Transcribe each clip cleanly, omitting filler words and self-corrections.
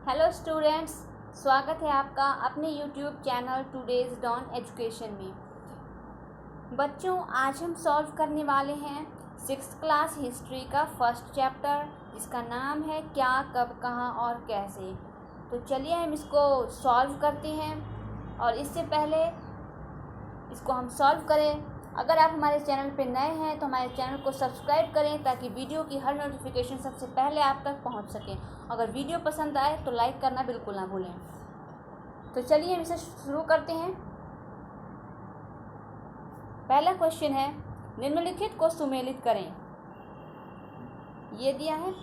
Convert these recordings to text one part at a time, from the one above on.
Hello students, स्वागत है आपका अपने YouTube channel Today's Dawn Education में। बच्चों, आज हम सॉल्व करने वाले हैं 6th क्लास हिस्ट्री का फर्स्ट चैप्टर, जिसका नाम है क्या, कब, कहाँ और कैसे। तो चलिए हम इसको सॉल्व करते हैं। और इससे पहले इसको हम सॉल्व करें, अगर आप हमारे चैनल पर नए हैं तो हमारे चैनल को सब्सक्राइब करें ताकि वीडियो की हर नोटिफिकेशन सबसे पहले आप तक पहुंच सके। अगर वीडियो पसंद आए तो लाइक करना बिल्कुल ना भूलें। तो चलिए हम इसे शुरू करते हैं। पहला क्वेश्चन है, निम्नलिखित को सुमेलित करें। ये दिया है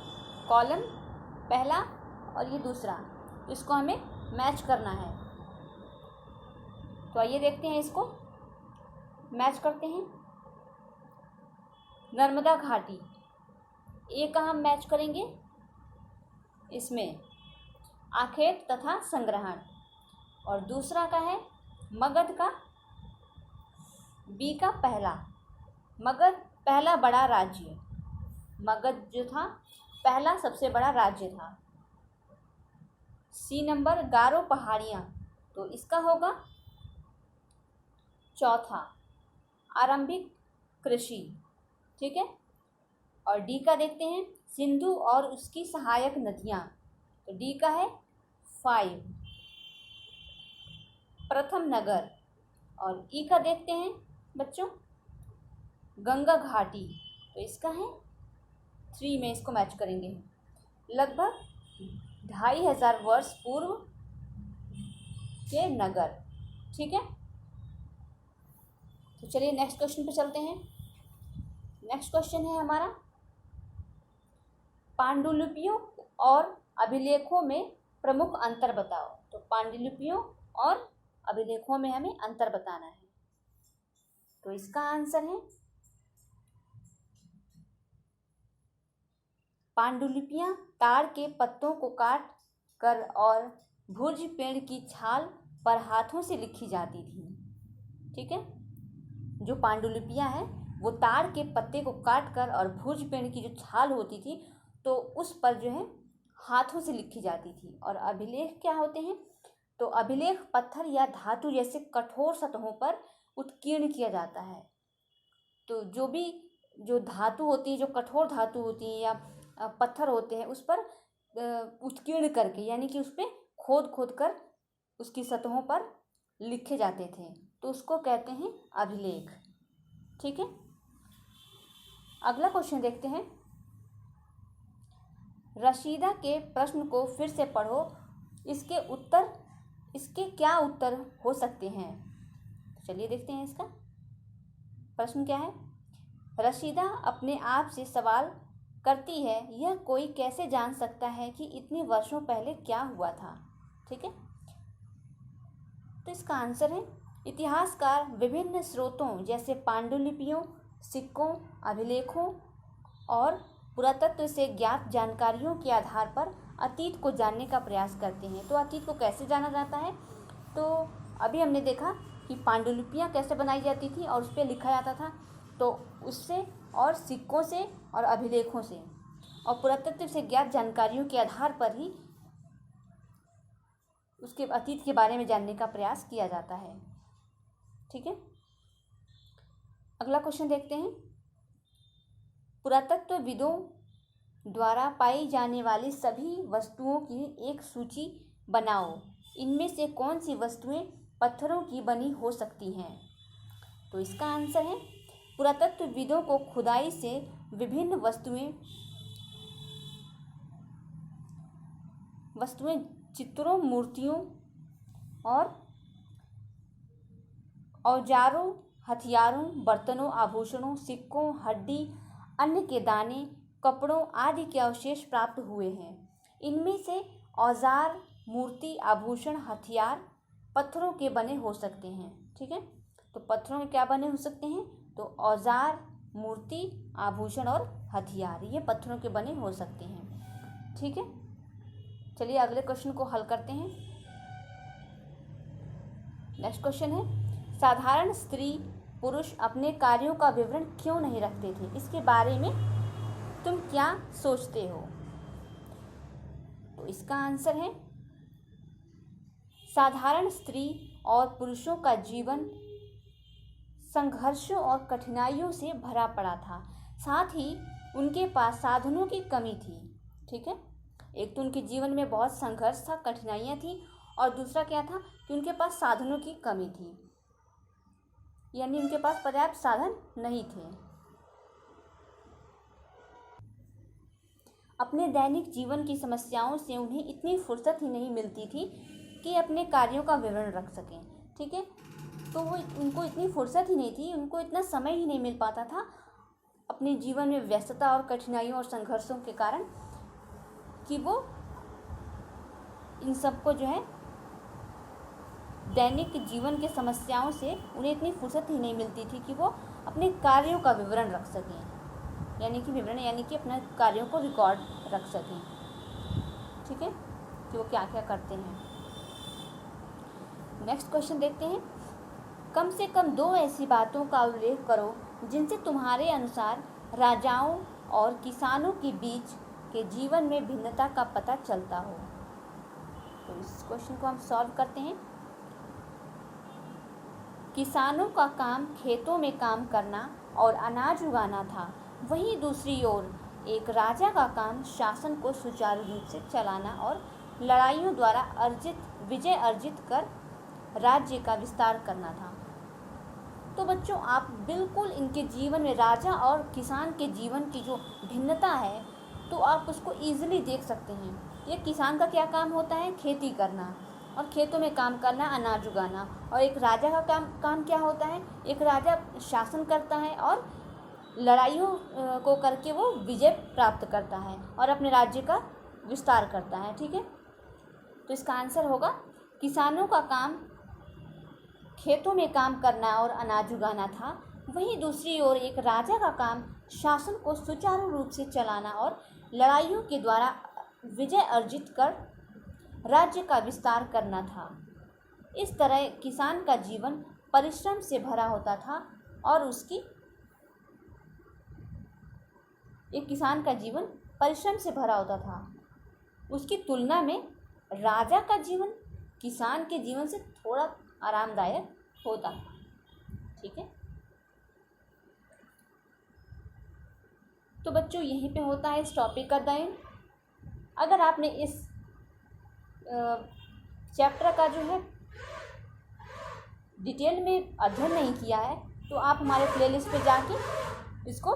कॉलम पहला और ये दूसरा, तो इसको हमें मैच करना है। तो आइए देखते हैं, इसको मैच करते हैं। नर्मदा घाटी, ए का हम मैच करेंगे इसमें आखेट तथा संग्रहण, और दूसरा का है मगध का, बी का पहला। मगध पहला बड़ा राज्य, मगध जो था पहला सबसे बड़ा राज्य था। सी नंबर गारो पहाड़ियाँ, तो इसका होगा चौथा आरंभिक कृषि। ठीक है। और डी का देखते हैं सिंधु और उसकी सहायक नदियाँ, तो डी का है 5 प्रथम नगर। और ई का देखते हैं बच्चों गंगा घाटी, तो इसका है 3 में इसको मैच करेंगे, लगभग 2500 वर्ष पूर्व के नगर। ठीक है। तो चलिए नेक्स्ट क्वेश्चन पे चलते हैं। नेक्स्ट क्वेश्चन है हमारा, पांडुलिपियों और अभिलेखों में प्रमुख अंतर बताओ। तो पांडुलिपियों और अभिलेखों में हमें अंतर बताना है। तो इसका आंसर है पांडुलिपियां ताड़ के पत्तों को काट कर और भुज पेड़ की छाल पर हाथों से लिखी जाती थी। ठीक है। जो पांडुलिपियां हैं वो ताड़ के पत्ते को काट कर और भुज पेड़ की जो छाल होती थी तो उस पर जो है हाथों से लिखी जाती थी। और अभिलेख क्या होते हैं? तो अभिलेख पत्थर या धातु जैसे कठोर सतहों पर उत्कीर्ण किया जाता है। तो जो धातु होती है, जो कठोर धातु होती है या पत्थर होते हैं, उस पर उत्कीर्ण करके, यानी कि उस पर खोद कर उसकी सतहों पर लिखे जाते थे, तो उसको कहते हैं अभिलेख। ठीक है। अगला क्वेश्चन देखते हैं, रशीदा के प्रश्न को फिर से पढ़ो, इसके क्या उत्तर हो सकते हैं। चलिए देखते हैं इसका प्रश्न क्या है। रशीदा अपने आप से सवाल करती है, यह कोई कैसे जान सकता है कि इतने वर्षों पहले क्या हुआ था। ठीक है। तो इसका आंसर है, इतिहासकार विभिन्न स्रोतों जैसे पांडुलिपियों, सिक्कों, अभिलेखों और पुरातत्व से ज्ञात जानकारियों के आधार पर अतीत को जानने का प्रयास करते हैं। तो अतीत को कैसे जाना जाता है? तो अभी हमने देखा कि पांडुलिपियां कैसे बनाई जाती थी और उस पर लिखा जाता था, तो उससे और सिक्कों से और अभिलेखों से और पुरातत्व से ज्ञात जानकारियों के आधार पर ही उसके अतीत के बारे में जानने का प्रयास किया जाता है। ठीक है। अगला क्वेश्चन देखते हैं, पुरातत्वविदों द्वारा पाई जाने वाली सभी वस्तुओं की एक सूची बनाओ। इनमें से कौन सी वस्तुएं पत्थरों की बनी हो सकती हैं। तो इसका आंसर है, पुरातत्वविदों को खुदाई से विभिन्न वस्तुएं चित्रों, मूर्तियों और औजारों, हथियारों, बर्तनों, आभूषणों, सिक्कों, हड्डी, अन्न के दाने, कपड़ों आदि के अवशेष प्राप्त हुए हैं। इनमें से औजार, मूर्ति, आभूषण, हथियार पत्थरों के बने हो सकते हैं। ठीक है। तो पत्थरों के क्या बने हो सकते हैं? तो औजार, मूर्ति, आभूषण और हथियार, ये पत्थरों के बने हो सकते हैं। ठीक है। चलिए अगले क्वेश्चन को हल करते हैं। नेक्स्ट क्वेश्चन है, साधारण स्त्री पुरुष अपने कार्यों का विवरण क्यों नहीं रखते थे, इसके बारे में तुम क्या सोचते हो। तो इसका आंसर है, साधारण स्त्री और पुरुषों का जीवन संघर्षों और कठिनाइयों से भरा पड़ा था। साथ ही उनके पास साधनों की कमी थी। ठीक है, एक तो उनके जीवन में बहुत संघर्ष था, कठिनाइयाँ थी, और दूसरा क्या था कि उनके पास साधनों की कमी थी, यानी उनके पास पर्याप्त साधन नहीं थे। अपने दैनिक जीवन की समस्याओं से उन्हें इतनी फुर्सत ही नहीं मिलती थी कि अपने कार्यों का विवरण रख सकें। ठीक है, तो उनको इतनी फुर्सत ही नहीं थी, उनको इतना समय ही नहीं मिल पाता था अपने जीवन में व्यस्तता और कठिनाइयों और संघर्षों के कारण कि वो इन सबको जो है दैनिक जीवन के समस्याओं से उन्हें इतनी फुर्सत ही नहीं मिलती थी कि वो अपने कार्यों का विवरण रख सकें, यानी कि अपने कार्यों को रिकॉर्ड रख सकें। ठीक है, कि वो क्या क्या करते हैं। नेक्स्ट क्वेश्चन देखते हैं। कम से कम 2 ऐसी बातों का उल्लेख करो जिनसे तुम्हारे अनुसार राजाओं और किसानों के बीच के जीवन में भिन्नता का पता चलता हो। तो इस क्वेश्चन को हम सॉल्व करते हैं। किसानों का काम खेतों में काम करना और अनाज उगाना था, वहीं दूसरी ओर एक राजा का काम शासन को सुचारू रूप से चलाना और लड़ाइयों द्वारा विजय अर्जित कर राज्य का विस्तार करना था। तो बच्चों, आप बिल्कुल इनके जीवन में राजा और किसान के जीवन की जो भिन्नता है तो आप उसको ईजिली देख सकते हैं। ये किसान का क्या काम होता है? खेती करना और खेतों में काम करना, अनाज उगाना। और एक राजा का काम क्या होता है? एक राजा शासन करता है और लड़ाइयों को करके वो विजय प्राप्त करता है और अपने राज्य का विस्तार करता है। ठीक है, तो इसका आंसर होगा किसानों का काम खेतों में काम करना और अनाज उगाना था, वहीं दूसरी ओर एक राजा का काम शासन को सुचारू रूप से चलाना और लड़ाइयों के द्वारा विजय अर्जित कर राज्य का विस्तार करना था। इस तरह किसान का जीवन परिश्रम से भरा होता था और उसकी तुलना में राजा का जीवन किसान के जीवन से थोड़ा आरामदायक होता था। ठीक है, तो बच्चों यहीं पे होता है इस टॉपिक का दायन। अगर आपने इस चैप्टर का जो है डिटेल में अध्ययन नहीं किया है तो आप हमारे प्लेलिस्ट पे जाके इसको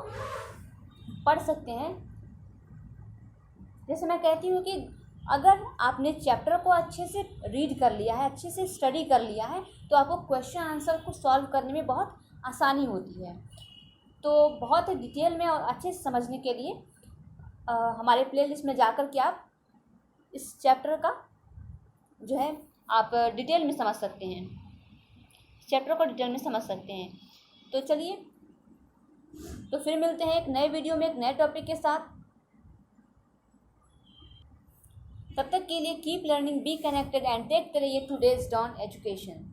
पढ़ सकते हैं। जैसे मैं कहती हूँ कि अगर आपने चैप्टर को अच्छे से रीड कर लिया है, अच्छे से स्टडी कर लिया है, तो आपको क्वेश्चन आंसर को सॉल्व करने में बहुत आसानी होती है। तो बहुत डिटेल में और अच्छे से समझने के लिए हमारे प्लेलिस्ट में जाकर के आप इस चैप्टर का जो है आप डिटेल में समझ सकते हैं, चैप्टर को डिटेल में समझ सकते हैं। तो चलिए, तो फिर मिलते हैं एक नए वीडियो में एक नए टॉपिक के साथ। तब तक के लिए keep learning, be connected and take care Today's Dawn education.